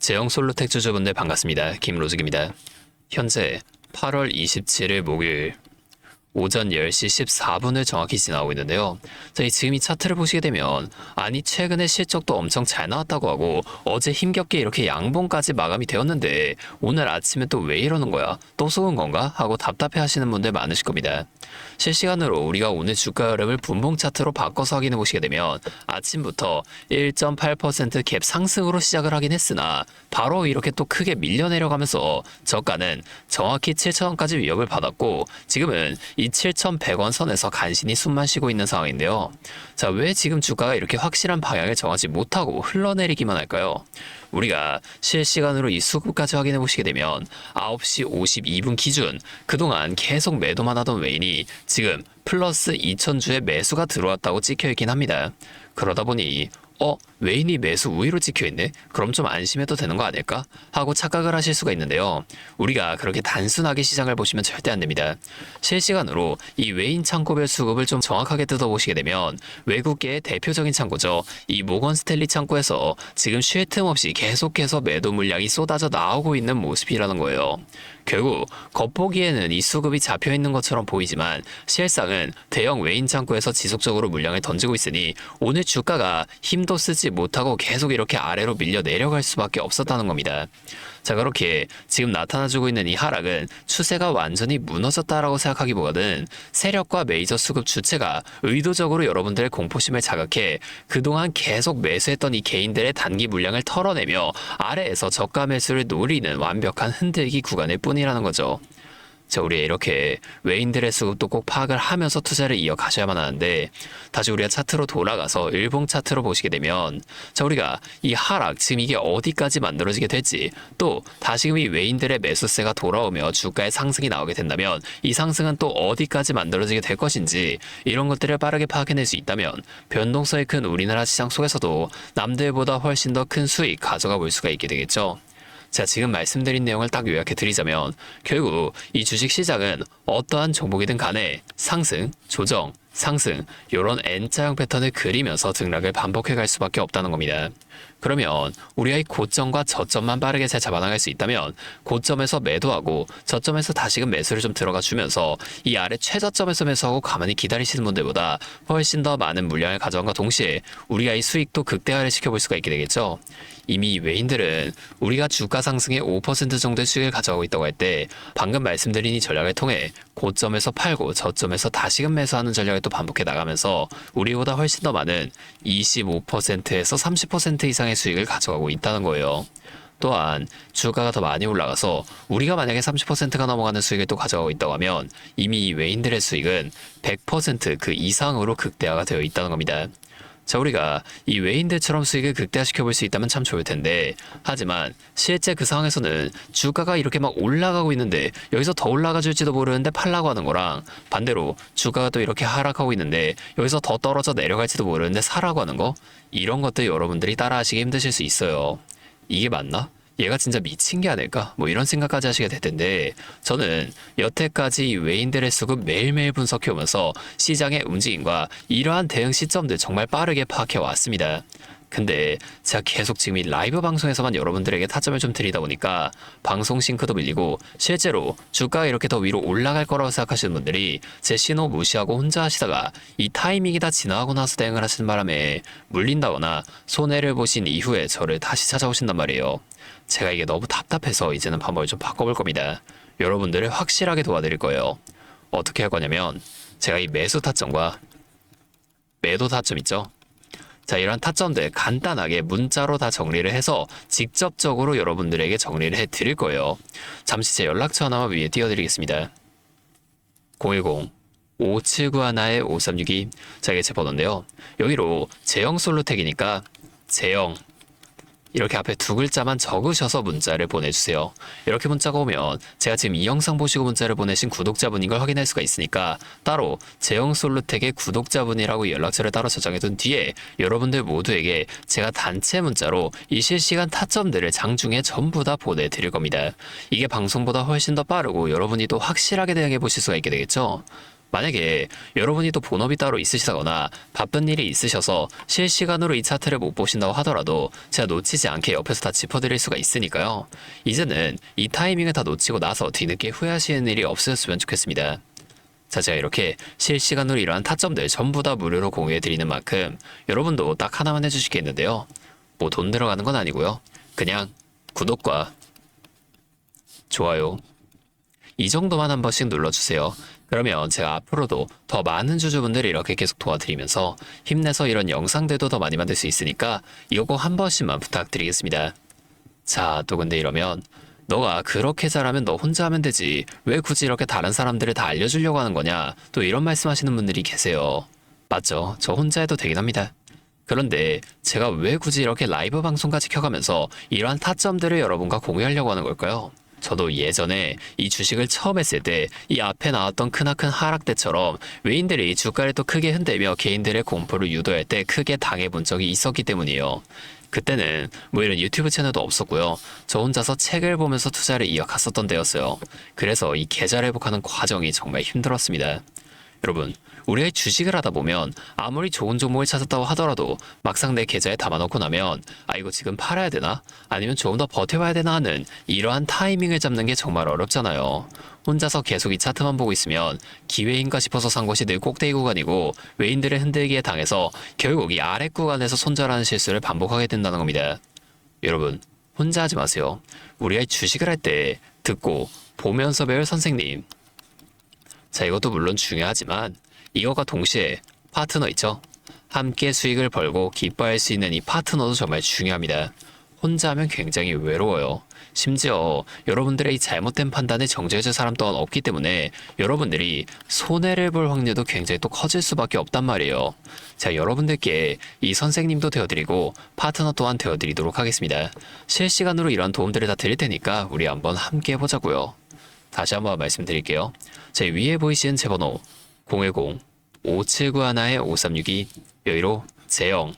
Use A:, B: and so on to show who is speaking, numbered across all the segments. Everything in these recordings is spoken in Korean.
A: 제형 솔루텍 주주분들 반갑습니다. 김로직입니다. 현재 8월 27일 목요일 오전 10시 14분을 정확히 지나고 있는데요. 자, 지금 이 차트를 보시게 되면 최근에 실적도 엄청 잘 나왔다고 하고 어제 힘겹게 이렇게 양봉까지 마감이 되었는데 오늘 아침에 또 왜 이러는 거야? 또 속은 건가? 하고 답답해 하시는 분들 많으실 겁니다. 실시간으로 우리가 오늘 주가 흐름을 분봉 차트로 바꿔서 확인해 보시게 되면 아침부터 1.8% 갭 상승으로 시작을 하긴 했으나 바로 이렇게 또 크게 밀려 내려가면서 저가는 정확히 7,000원까지 위협을 받았고 지금은 이 7,100원 선에서 간신히 숨만 쉬고 있는 상황인데요. 자, 왜 지금 주가가 이렇게 확실한 방향을 정하지 못하고 흘러내리기만 할까요? 우리가 실시간으로 이 수급까지 확인해 보시게 되면 9시 52분 기준 그동안 계속 매도만 하던 외인이 지금 플러스 2,000주의 매수가 들어왔다고 찍혀 있긴 합니다. 그러다 보니 외인이 매수 우위로 찍혀있네? 그럼 좀 안심해도 되는 거 아닐까? 하고 착각을 하실 수가 있는데요. 우리가 그렇게 단순하게 시장을 보시면 절대 안 됩니다. 실시간으로 이 외인 창고별 수급을 좀 정확하게 뜯어보시게 되면 외국계의 대표적인 창고죠. 이 모건 스탠리 창고에서 지금 쉴 틈 없이 계속해서 매도 물량이 쏟아져 나오고 있는 모습이라는 거예요. 결국 겉보기에는 이 수급이 잡혀있는 것처럼 보이지만 실상은 대형 외인 창고에서 지속적으로 물량을 던지고 있으니 오늘 주가가 힘도 쓰지 못하고 계속 이렇게 아래로 밀려 내려갈 수밖에 없었다는 겁니다. 자, 그렇게 지금 나타나주고 있는 이 하락은 추세가 완전히 무너졌다라고 생각하기보다는 세력과 메이저 수급 주체가 의도적으로 여러분들의 공포심을 자극해 그동안 계속 매수했던 이 개인들의 단기 물량을 털어내며 아래에서 저가 매수를 노리는 완벽한 흔들기 구간일 뿐이라는 거죠. 자, 우리 이렇게 외인들의 수급도 꼭 파악을 하면서 투자를 이어가셔야만 하는데 다시 우리가 차트로 돌아가서 일봉 차트로 보시게 되면 자, 우리가 이 하락 지금 이게 어디까지 만들어지게 될지 또 다시금 이 외인들의 매수세가 돌아오며 주가의 상승이 나오게 된다면 이 상승은 또 어디까지 만들어지게 될 것인지 이런 것들을 빠르게 파악해낼 수 있다면 변동성이 큰 우리나라 시장 속에서도 남들보다 훨씬 더 큰 수익 가져가 볼 수가 있게 되겠죠. 자, 지금 말씀드린 내용을 딱 요약해 드리자면 결국 이 주식시장은 어떠한 종목이든 간에 상승, 조정, 상승 이런 N자형 패턴을 그리면서 등락을 반복해 갈 수밖에 없다는 겁니다. 그러면 우리가 이 고점과 저점만 빠르게 잘 잡아나갈 수 있다면 고점에서 매도하고 저점에서 다시금 매수를 좀 들어가 주면서 이 아래 최저점에서 매수하고 가만히 기다리시는 분들보다 훨씬 더 많은 물량을 가져간과 동시에 우리가 이 수익도 극대화를 시켜볼 수가 있게 되겠죠. 이미 외인들은 우리가 주가 상승의 5% 정도의 수익을 가져가고 있다고 할 때 방금 말씀드린 이 전략을 통해 고점에서 팔고 저점에서 다시금 매수하는 전략을 또 반복해 나가면서 우리보다 훨씬 더 많은 25%에서 30% 이상의 수익을 가져가고 있다는 거예요. 또한 주가가 더 많이 올라가서 우리가 만약에 30%가 넘어가는 수익을 또 가져가고 있다고 하면 이미 이 외인들의 수익은 100% 그 이상으로 극대화가 되어 있다는 겁니다. 자, 우리가 이 외인들처럼 수익을 극대화시켜 볼 수 있다면 참 좋을 텐데 하지만 실제 그 상황에서는 주가가 이렇게 막 올라가고 있는데 여기서 더 올라가 줄지도 모르는데 팔라고 하는 거랑 반대로 주가가 또 이렇게 하락하고 있는데 여기서 더 떨어져 내려갈지도 모르는데 사라고 하는 거 이런 것들 여러분들이 따라하시기 힘드실 수 있어요. 이게 맞나? 얘가 진짜 미친 게 아닐까? 뭐 이런 생각까지 하시게 될 텐데 저는 여태까지 외인들의 수급 매일매일 분석해오면서 시장의 움직임과 이러한 대응 시점들 정말 빠르게 파악해 왔습니다. 근데 제가 계속 지금 이 라이브 방송에서만 여러분들에게 타점을 좀 드리다 보니까 방송 싱크도 밀리고 실제로 주가가 이렇게 더 위로 올라갈 거라고 생각하시는 분들이 제 신호 무시하고 혼자 하시다가 이 타이밍이 다 지나가고 나서 대응을 하시는 바람에 물린다거나 손해를 보신 이후에 저를 다시 찾아오신단 말이에요. 제가 이게 너무 답답해서 이제는 방법을 좀 바꿔볼 겁니다. 여러분들을 확실하게 도와드릴 거예요. 어떻게 할 거냐면 제가 이 매수 타점과 매도 타점 있죠? 자, 이런 타점들 간단하게 문자로 다 정리를 해서 직접적으로 여러분들에게 정리를 해드릴 거예요. 잠시 제 연락처 하나만 위에 띄워드리겠습니다. 010-5791-5362 자, 이게 제 번호인데요. 여기로 제형 솔루텍이니까 제형 이렇게 앞에 두 글자만 적으셔서 문자를 보내주세요. 이렇게 문자가 오면 제가 지금 이 영상 보시고 문자를 보내신 구독자분인 걸 확인할 수가 있으니까 따로 제형 솔루텍의 구독자분이라고 연락처를 따로 저장해둔 뒤에 여러분들 모두에게 제가 단체 문자로 이 실시간 타점들을 장중에 전부 다 보내드릴 겁니다. 이게 방송보다 훨씬 더 빠르고 여러분이 또 확실하게 대응해 보실 수가 있게 되겠죠? 만약에 여러분이 또 본업이 따로 있으시다거나 바쁜 일이 있으셔서 실시간으로 이 차트를 못 보신다고 하더라도 제가 놓치지 않게 옆에서 다 짚어드릴 수가 있으니까요. 이제는 이 타이밍을 다 놓치고 나서 뒤늦게 후회하시는 일이 없으셨으면 좋겠습니다. 자, 제가 이렇게 실시간으로 이러한 타점들 전부 다 무료로 공유해드리는 만큼 여러분도 딱 하나만 해주실 게 있는데요. 뭐 돈 들어가는 건 아니고요. 그냥 구독과 좋아요 이 정도만 한 번씩 눌러주세요. 그러면 제가 앞으로도 더 많은 주주분들이 이렇게 계속 도와드리면서 힘내서 이런 영상들도 더 많이 만들 수 있으니까 이거 꼭 한 번씩만 부탁드리겠습니다. 자, 또 근데 이러면 너가 그렇게 잘하면 너 혼자 하면 되지 왜 굳이 이렇게 다른 사람들을 다 알려주려고 하는 거냐, 또 이런 말씀하시는 분들이 계세요. 맞죠? 저 혼자 해도 되긴 합니다. 그런데 제가 왜 굳이 이렇게 라이브 방송까지 켜가면서 이러한 타점들을 여러분과 공유하려고 하는 걸까요? 저도 예전에 이 주식을 처음 했을 때 이 앞에 나왔던 크나큰 하락 때처럼 외인들이 주가를 또 크게 흔들며 개인들의 공포를 유도할 때 크게 당해본 적이 있었기 때문이에요. 그때는 뭐 이런 유튜브 채널도 없었고요. 저 혼자서 책을 보면서 투자를 이어갔었던 때였어요. 그래서 이 계좌를 회복하는 과정이 정말 힘들었습니다. 여러분, 우리가 주식을 하다 보면 아무리 좋은 종목을 찾았다고 하더라도 막상 내 계좌에 담아놓고 나면 아, 이거 지금 팔아야 되나? 아니면 조금 더 버텨봐야 되나 하는 이러한 타이밍을 잡는 게 정말 어렵잖아요. 혼자서 계속 이 차트만 보고 있으면 기회인가 싶어서 산 것이 늘 꼭대기 구간이고 외인들의 흔들기에 당해서 결국 이 아래 구간에서 손절하는 실수를 반복하게 된다는 겁니다. 여러분, 혼자 하지 마세요. 우리가 주식을 할 때 듣고 보면서 배울 선생님, 자, 이것도 물론 중요하지만 이거가 동시에 파트너 있죠? 함께 수익을 벌고 기뻐할 수 있는 이 파트너도 정말 중요합니다. 혼자 하면 굉장히 외로워요. 심지어 여러분들의 이 잘못된 판단에 정죄해줄 사람 또한 없기 때문에 여러분들이 손해를 볼 확률도 굉장히 또 커질 수밖에 없단 말이에요. 자, 여러분들께 이 선생님도 되어드리고 파트너 또한 되어드리도록 하겠습니다. 실시간으로 이런 도움들을 다 드릴 테니까 우리 한번 함께 해보자고요. 다시 한번 말씀드릴게요. 제 위에 보이시는 제 번호 010-5791-5362 여기로 재영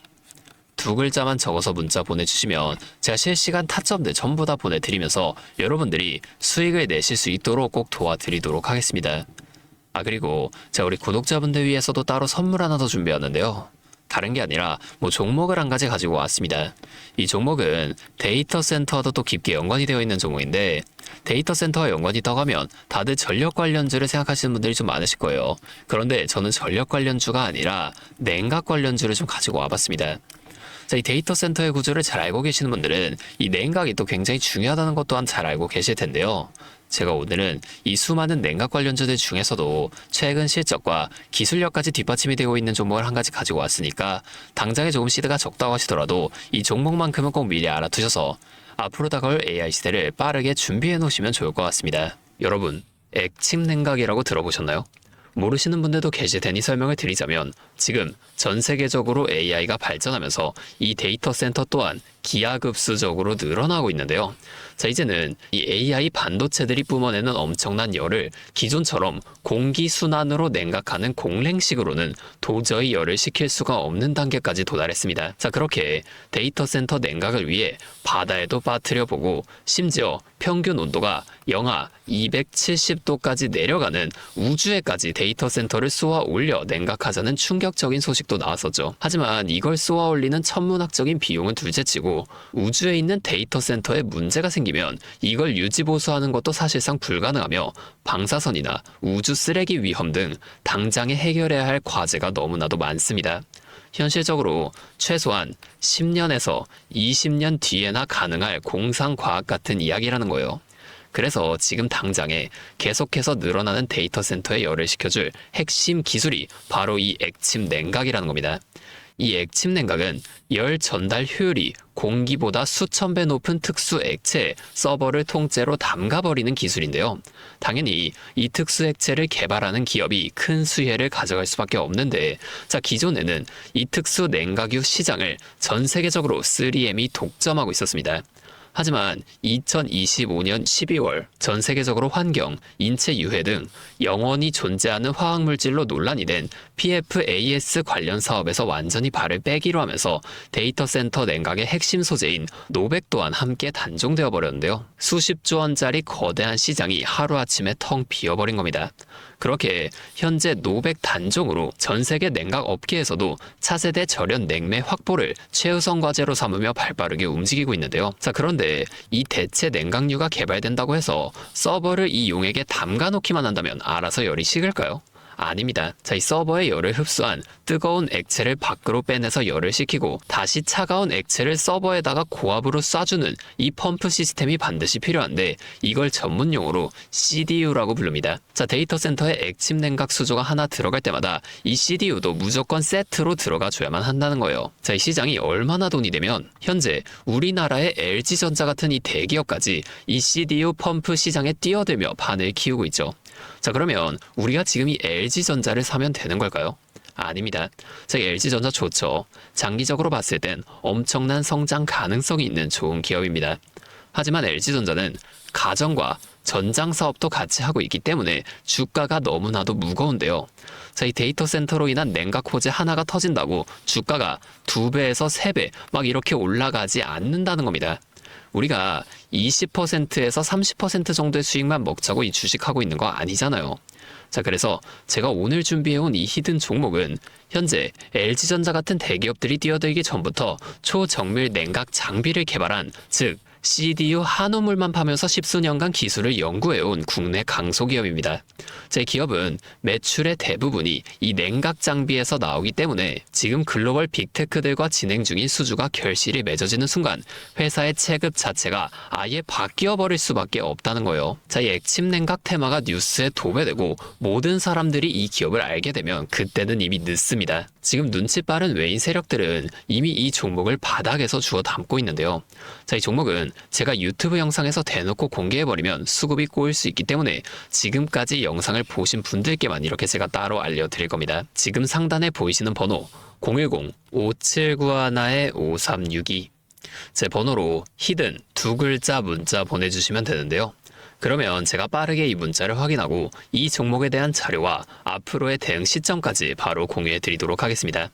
A: 두 글자만 적어서 문자 보내주시면 제가 실시간 타점들 전부 다 보내드리면서 여러분들이 수익을 내실 수 있도록 꼭 도와드리도록 하겠습니다. 아, 그리고 제가 우리 구독자분들 위해서도 따로 선물 하나 더 준비했는데요. 다른 게 아니라 뭐 종목을 한 가지 가지고 왔습니다. 이 종목은 데이터 센터와도 또 깊게 연관이 되어 있는 종목인데 데이터 센터와 연관이 있다고 하면 다들 전력 관련주를 생각하시는 분들이 좀 많으실 거예요. 그런데 저는 전력 관련주가 아니라 냉각 관련주를 좀 가지고 와봤습니다. 자, 이 데이터 센터의 구조를 잘 알고 계시는 분들은 이 냉각이 또 굉장히 중요하다는 것 또한 잘 알고 계실 텐데요. 제가 오늘은 이 수많은 냉각 관련주들 중에서도 최근 실적과 기술력까지 뒷받침이 되고 있는 종목을 한 가지 가지고 왔으니까 당장에 조금 시드가 적다고 하시더라도 이 종목만큼은 꼭 미리 알아두셔서 앞으로 다가올 AI 시대를 빠르게 준비해 놓으시면 좋을 것 같습니다. 여러분, 액침 냉각이라고 들어보셨나요? 모르시는 분들도 계실 테니 설명을 드리자면 지금 전 세계적으로 AI가 발전하면서 이 데이터 센터 또한 기하급수적으로 늘어나고 있는데요. 자, 이제는 이 AI 반도체들이 뿜어내는 엄청난 열을 기존처럼 공기순환으로 냉각하는 공랭식으로는 도저히 열을 식힐 수가 없는 단계까지 도달했습니다. 자, 그렇게 데이터 센터 냉각을 위해 바다에도 빠뜨려 보고 심지어 평균 온도가 영하 270도까지 내려가는 우주에까지 데이터 센터를 쏘아 올려 냉각하자는 충격적인 소식도 나왔었죠. 하지만 이걸 쏘아 올리는 천문학적인 비용은 둘째치고 우주에 있는 데이터 센터에 문제가 생기면 이걸 유지보수하는 것도 사실상 불가능하며 방사선이나 우주 쓰레기 위험 등 당장에 해결해야 할 과제가 너무나도 많습니다. 현실적으로 최소한 10년에서 20년 뒤에나 가능할 공상과학 같은 이야기라는 거예요. 그래서 지금 당장에 계속해서 늘어나는 데이터 센터에 열을 식혀줄 핵심 기술이 바로 이 액침 냉각이라는 겁니다. 이 액침 냉각은 열 전달 효율이 공기보다 수천 배 높은 특수 액체에 서버를 통째로 담가버리는 기술인데요. 당연히 이 특수 액체를 개발하는 기업이 큰 수혜를 가져갈 수밖에 없는데, 자, 기존에는 이 특수 냉각유 시장을 전 세계적으로 3M이 독점하고 있었습니다. 하지만 2025년 12월 전 세계적으로 환경, 인체 유해 등 영원히 존재하는 화학물질로 논란이 된 PFAS 관련 사업에서 완전히 발을 빼기로 하면서 데이터 센터 냉각의 핵심 소재인 노백 또한 함께 단종되어 버렸는데요. 수십조 원짜리 거대한 시장이 하루아침에 텅 비어버린 겁니다. 그렇게 현재 노백 단종으로 전 세계 냉각 업계에서도 차세대 절연 냉매 확보를 최우선 과제로 삼으며 발빠르게 움직이고 있는데요. 자, 그런데 이 대체 냉각류가 개발된다고 해서 서버를 이 용액에 담가 놓기만 한다면 알아서 열이 식을까요? 아닙니다. 자, 이 서버의 열을 흡수한 뜨거운 액체를 밖으로 빼내서 열을 식히고 다시 차가운 액체를 서버에다가 고압으로 쏴주는 이 펌프 시스템이 반드시 필요한데 이걸 전문용어로 CDU라고 부릅니다. 자, 데이터 센터에 액침 냉각 수조가 하나 들어갈 때마다 이 CDU도 무조건 세트로 들어가 줘야만 한다는 거예요. 자, 이 시장이 얼마나 돈이 되면 현재 우리나라의 LG전자 같은 이 대기업까지 이 CDU 펌프 시장에 뛰어들며 판을 키우고 있죠. 자, 그러면 우리가 지금 이 LG전자를 사면 되는 걸까요? 아닙니다. 자, LG전자 좋죠. 장기적으로 봤을 땐 엄청난 성장 가능성이 있는 좋은 기업입니다. 하지만 LG전자는 가전과 전장 사업도 같이 하고 있기 때문에 주가가 너무나도 무거운데요. 자, 이 데이터 센터로 인한 냉각 호재 하나가 터진다고 주가가 2배에서 3배 막 이렇게 올라가지 않는다는 겁니다. 우리가 20%에서 30% 정도의 수익만 먹자고 이 주식하고 있는 거 아니잖아요. 자, 그래서 제가 오늘 준비해온 이 히든 종목은 현재 LG전자 같은 대기업들이 뛰어들기 전부터 초정밀 냉각 장비를 개발한, 즉 CDU 한우물만 파면서 십수년간 기술을 연구해온 국내 강소기업입니다. 제 기업은 매출의 대부분이 이 냉각 장비에서 나오기 때문에 지금 글로벌 빅테크들과 진행 중인 수주가 결실이 맺어지는 순간 회사의 체급 자체가 아예 바뀌어 버릴 수밖에 없다는 거예요. 자, 이 액침 냉각 테마가 뉴스에 도배되고 모든 사람들이 이 기업을 알게 되면 그때는 이미 늦습니다. 지금 눈치 빠른 외인 세력들은 이미 이 종목을 바닥에서 주워 담고 있는데요. 자, 이 종목은 제가 유튜브 영상에서 대놓고 공개해버리면 수급이 꼬일 수 있기 때문에 지금까지 영상을 보신 분들께만 이렇게 제가 따로 알려드릴 겁니다. 지금 상단에 보이시는 번호 010-5791-5362 제 번호로 히든 2글자 문자 보내주시면 되는데요. 그러면 제가 빠르게 이 문자를 확인하고 이 종목에 대한 자료와 앞으로의 대응 시점까지 바로 공유해 드리도록 하겠습니다.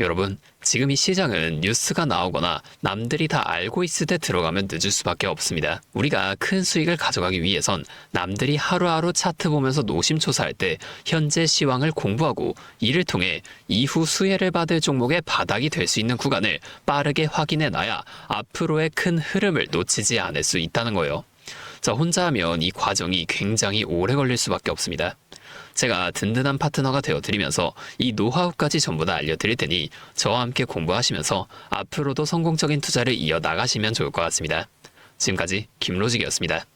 A: 여러분, 지금 이 시장은 뉴스가 나오거나 남들이 다 알고 있을 때 들어가면 늦을 수밖에 없습니다. 우리가 큰 수익을 가져가기 위해선 남들이 하루하루 차트 보면서 노심초사할 때 현재 시황을 공부하고 이를 통해 이후 수혜를 받을 종목의 바닥이 될 수 있는 구간을 빠르게 확인해 놔야 앞으로의 큰 흐름을 놓치지 않을 수 있다는 거예요. 자, 혼자 하면 이 과정이 굉장히 오래 걸릴 수밖에 없습니다. 제가 든든한 파트너가 되어드리면서 이 노하우까지 전부 다 알려드릴 테니 저와 함께 공부하시면서 앞으로도 성공적인 투자를 이어나가시면 좋을 것 같습니다. 지금까지 김로직이었습니다.